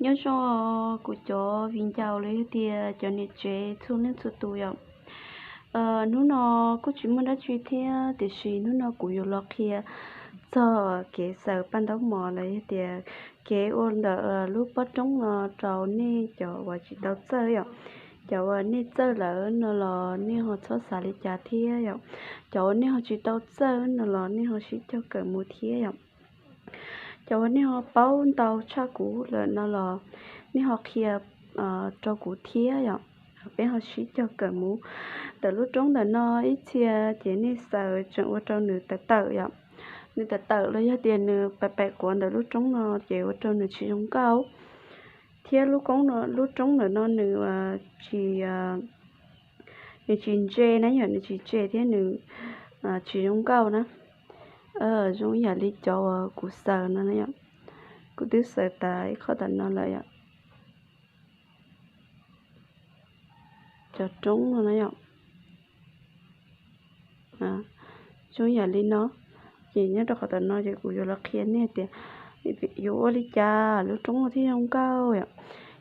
nhớ cho của cho viên chào lấy thì cho nên chế thu nên thu tụ rồi nó có chuyện mà đã chuyện thế thì gì nó cũng有lo kia cho cái sợ ban đầu mò lấy thì cái ôn đỡ lúc bắt trong trâu nè cho và chỉ đầu chơi rồi cho nè chơi là nó là nè họ cho xả đi trả thế rồi cho nè họ chỉ đầu chơi nó là nè họ chỉ cho cỡ một thế rồi cho nè họ bao tàu cha cũ là nó là nè họ kia cho cũ thế rồi bên họ chỉ cho cỡ một từ lúc trống là nó ít chia chỉ nên sợ chuyện ở trong nửa tự tự vậy nên tự tự lấy ra tiền nửa bẹp bẹp của từ lúc trống nó chỉ ở trong nửa chỉ giống cao thì lúc trống nó nửa chỉ nửa chỉ chê nãy giờ nửa chỉ chê thế nửa chỉ giống cao nữa giống nhà đi cho cụ sợ nó này cụ đứa sợ tại khó tận nó lại cho trống nó này chúng nhà đi nó chỉ nhớ đó khó nó chỉ cũng là khiến nè thì yếu đi cha lúc trống thì không cao vậy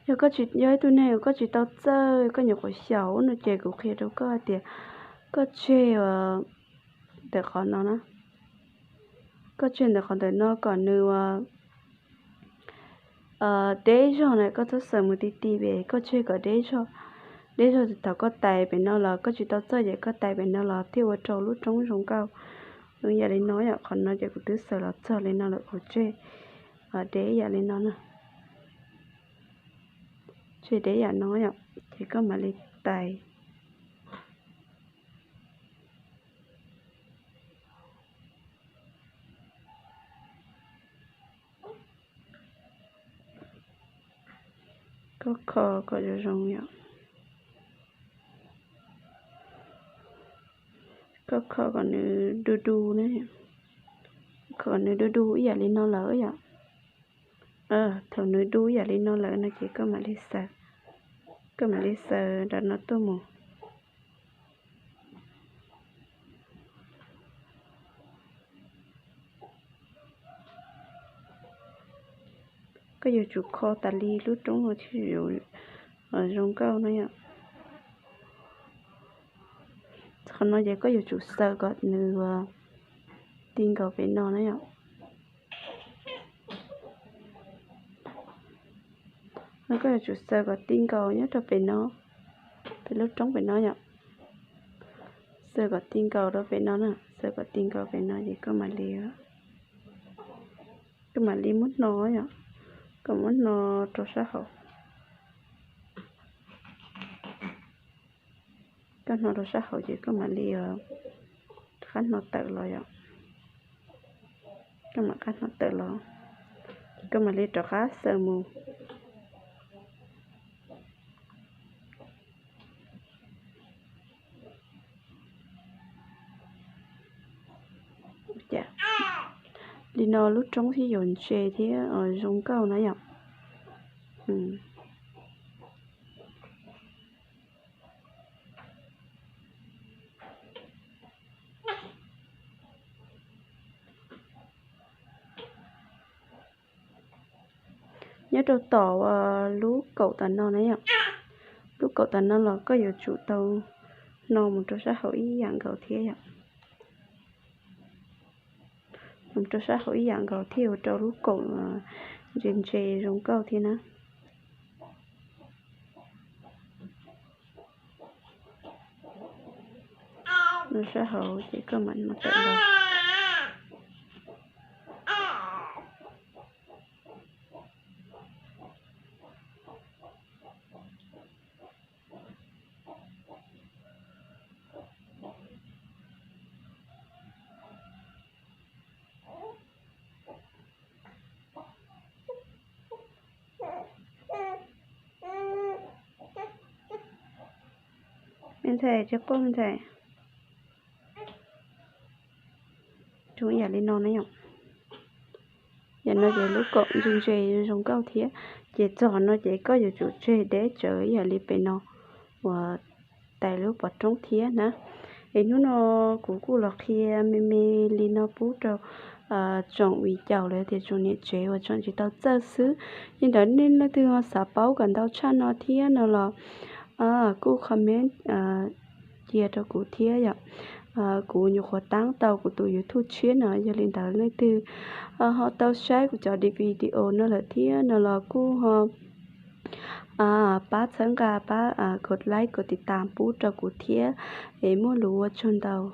giờ có chuyện nhớ tôi này có chuyện tao chơi có nhiều cái xấu nó chơi cũng kia đâu có thì có chơi để khó nó nữa có chuyện để khó để nó còn nữa đấy rồi này có thức sớm một tí về có chơi có đấy rồi thì tao có tài bên nó là có chuyện tao chơi vậy có tài bên nó là tiêu ở trâu lúc trống sống cao rồi giờ đến nói còn nó chỉ có thứ sợ là chơi lên nó là có chơi để giờ lên nó nè chơi để giờ nói chỉ có mà lên tài có kho có được rong vậy có kho còn nữa đu nữa còn nữa đu giờ lên nó lỡ vậy thầu nữa đu giờ lên nó lỡ nó chỉ có mà lên sờ đã nó tô mù có nhiều chủ kho tà li lúc trống rồi thì ở rong cao nữa vậy còn nói vậy có nhiều chủ sờ gọt nữa tin cầu bên nó nữa nó có chủ sờ gọt tin cầu nhớ cho bên nó bên lúc trống bên nó vậy sờ gọt tin cầu đó bên nó nè sờ gọt tin cầu bên nó gì có mà liều cái mà li muốn nó vậy có muốn nó cho xã hội cái nó cho xã hội chỉ có mà liều khán nó tự lo vậy cái mà khán nó tự lo cái mà li cho khá sờ mù dạ đi nó lúc trống thì dồn chè thì ở rong cao nó vậy nhớ đâu tỏ lú cậu tần nó này ạ lú cậu tần nó là có nhiều chủ tàu nó một chỗ xã hội dạng gạo thế ạ một chỗ xã hội dạng gạo thiêu cho lú cậu dền chè rong cao thế nữa nó xã hội chỉ có mình mà tự lo bên thầy cho con bên thầy chú nhà lên non đấy nhở giờ nó chỉ lúc cậu dùng chè rong cao thế chỉ cho nó chỉ có nhiều chủ chè để chờ giờ đi bên nó và tại lúc bắt trống thế nữa thì nó cũng là khi mê lên nó bút cho chọn vị giàu lấy thì chọn nhiệt chế và chọn chỉ tao chơi xứ nhưng đó nên là từ họ xả bao gần tao chăn nó thia nó là cô comment chia cho cụ thia vậy cụ nhiều khó tăng tàu của tụi YouTube chuyên nữa giờ lên tàu lấy từ họ tao share của cho đi video nó là thia nó là cô họ bác sáng cả bác gật like gật ติดตาม bút cho cụ thia để mua lúa chôn tàu